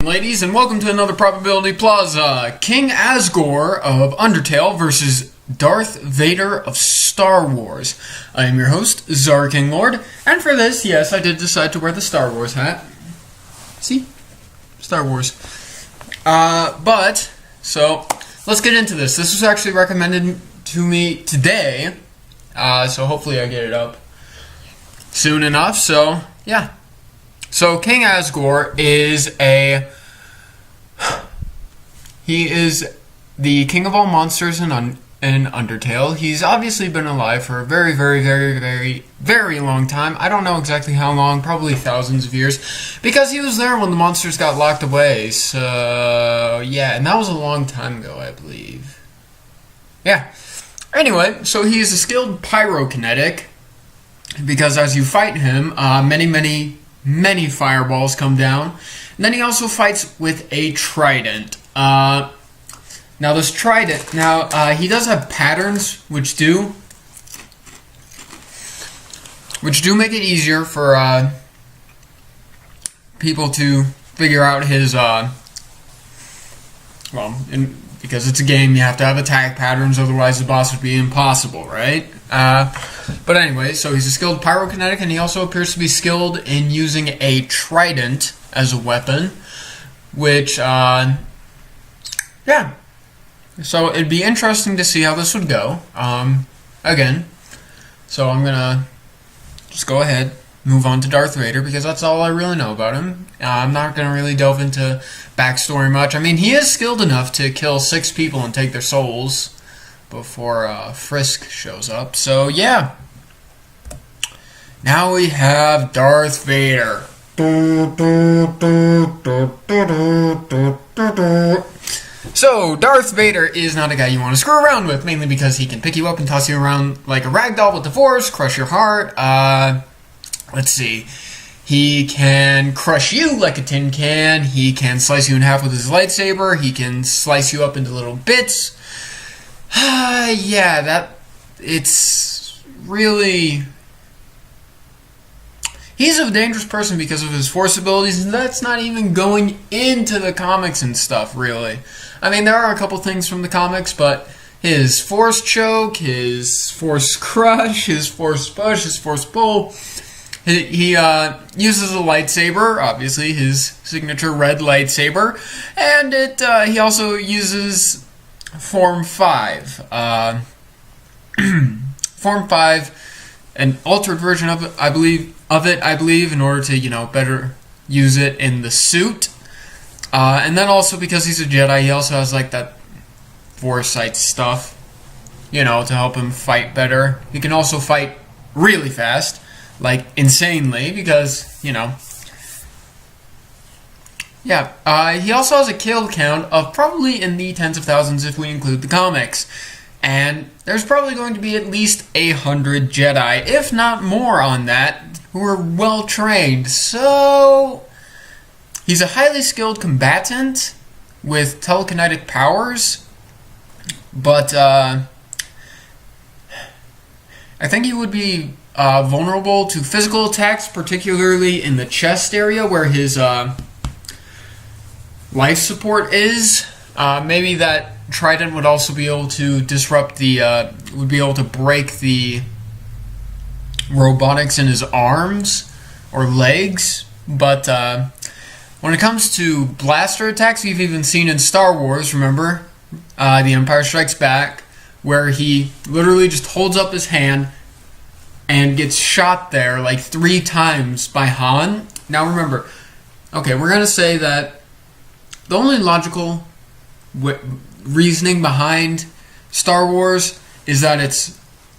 Ladies, and welcome to another Probability Plaza. King Asgore of Undertale versus Darth Vader of Star Wars. I am your host, Zar King Lord, and for this, yes, I did decide to wear the Star Wars hat. See? Star Wars. So, let's get into this. This was actually recommended to me today, so hopefully I get it up soon enough, so, yeah. So, King Asgore is he is the king of all monsters in Undertale. He's obviously been alive for a very, very, very, very, very long time. I don't know exactly how long, probably thousands of years, because he was there when the monsters got locked away. So, yeah, and that was a long time ago, I believe. Yeah. Anyway, so he's a skilled pyrokinetic, because as you fight him, many fireballs come down. And then he also fights with a trident. Now this trident, he does have patterns which do make it easier for people to figure out his because it's a game, you have to have attack patterns, otherwise the boss would be impossible, right? But anyway, so he's a skilled pyrokinetic, and he also appears to be skilled in using a trident as a weapon, which, yeah. So it'd be interesting to see how this would go, again. So I'm gonna just go ahead, move on to Darth Vader, because that's all I really know about him. I'm not gonna really delve into backstory much. I mean, he is skilled enough to kill 6 people and take their souls before Frisk shows up. So yeah. Now we have Darth Vader. So, Darth Vader is not a guy you want to screw around with, mainly because he can pick you up and toss you around like a ragdoll with the Force, crush your heart. Let's see. He can crush you like a tin can. He can slice you in half with his lightsaber. He can slice you up into little bits. Yeah, it's really... He's a dangerous person because of his Force abilities, and that's not even going into the comics and stuff, really. I mean, there are a couple things from the comics, but his Force choke, his Force crush, his Force push, his Force pull, he uses a lightsaber, obviously his signature red lightsaber, and he also uses Form 5. Form 5, an altered version of it, I believe, in order to, better use it in the suit. And then also because he's a Jedi, he also has like that foresight stuff, to help him fight better. He can also fight really fast, like insanely, because, yeah. He also has a kill count of probably in the tens of thousands if we include the comics. And there's probably going to be at least 100 Jedi, if not more on that, who are well trained. So he's a highly skilled combatant with telekinetic powers, but I think he would be vulnerable to physical attacks, particularly in the chest area where his life support is. Maybe that trident would also be able to disrupt would be able to break the robotics in his arms or legs, but when it comes to blaster attacks, we've even seen in Star Wars, remember, The Empire Strikes Back, where he literally just holds up his hand and gets shot there like 3 times by Han. Now remember, okay, we're going to say that the only logical reasoning behind Star Wars is that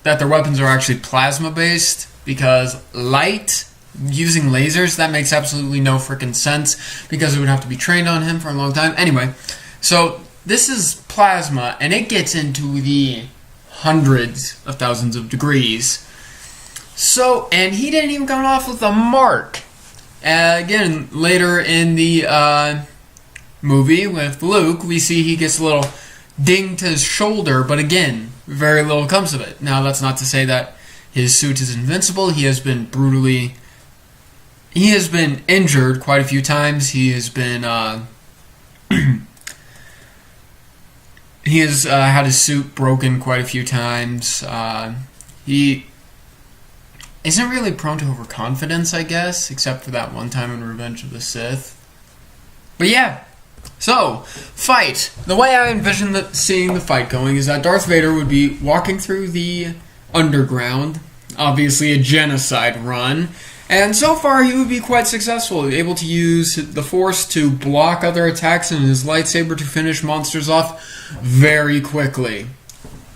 their weapons are actually plasma based, because light using lasers, that makes absolutely no freaking sense, because it would have to be trained on him for a long time. Anyway, so this is plasma, and it gets into the hundreds of thousands of degrees. So, and he didn't even come off with a mark. Again, later in the movie with Luke, we see he gets a little ding to his shoulder, but again, very little comes of it. Now, that's not to say that his suit is invincible. He has been injured quite a few times. He has been He has had his suit broken quite a few times. He isn't really prone to overconfidence, I guess, except for that one time in Revenge of the Sith. But yeah, so, fight. The way I envision seeing the fight going is that Darth Vader would be walking through the underground, obviously a genocide run, and so far he would be quite successful, able to use the Force to block other attacks and his lightsaber to finish monsters off very quickly.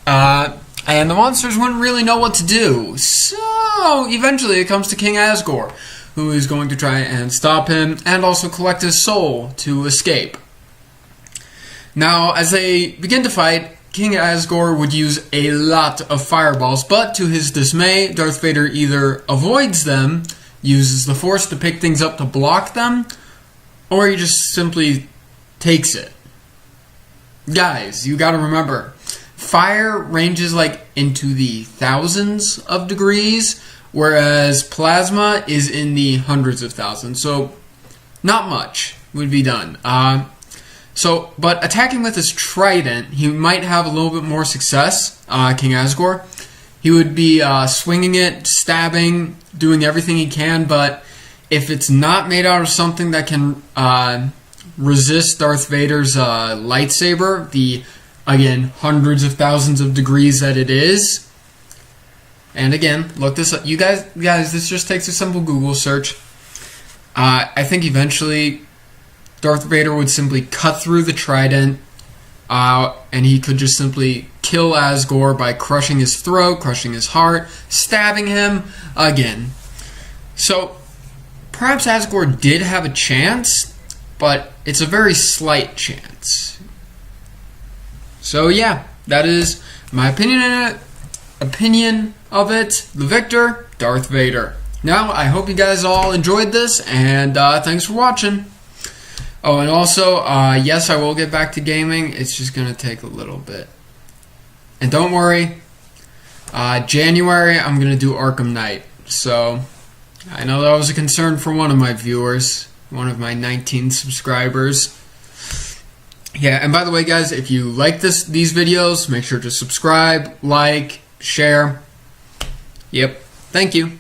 And the monsters wouldn't really know what to do, so eventually it comes to King Asgore, who is going to try and stop him and also collect his soul to escape. Now, as they begin to fight, King Asgore would use a lot of fireballs, but to his dismay, Darth Vader either avoids them, uses the Force to pick things up to block them, or he just simply takes it. Guys, you gotta remember, fire ranges like into the thousands of degrees, whereas plasma is in the hundreds of thousands, so not much would be done. But attacking with his trident, he might have a little bit more success, King Asgore. He would be swinging it, stabbing, doing everything he can, but if it's not made out of something that can resist Darth Vader's lightsaber, the, again, hundreds of thousands of degrees that it is, and again, look this up. You guys, this just takes a simple Google search. I think eventually Darth Vader would simply cut through the trident, and he could just simply kill Asgore by crushing his throat, crushing his heart, stabbing him again. So, perhaps Asgore did have a chance, but it's a very slight chance. So yeah, that is my opinion of it. The victor, Darth Vader. Now, I hope you guys all enjoyed this, and thanks for watching. Oh, and also, yes, I will get back to gaming. It's just going to take a little bit. And don't worry, January, I'm going to do Arkham Knight. So, I know that was a concern for one of my viewers, one of my 19 subscribers. Yeah, and by the way, guys, if you like these videos, make sure to subscribe, like, share. Yep, thank you.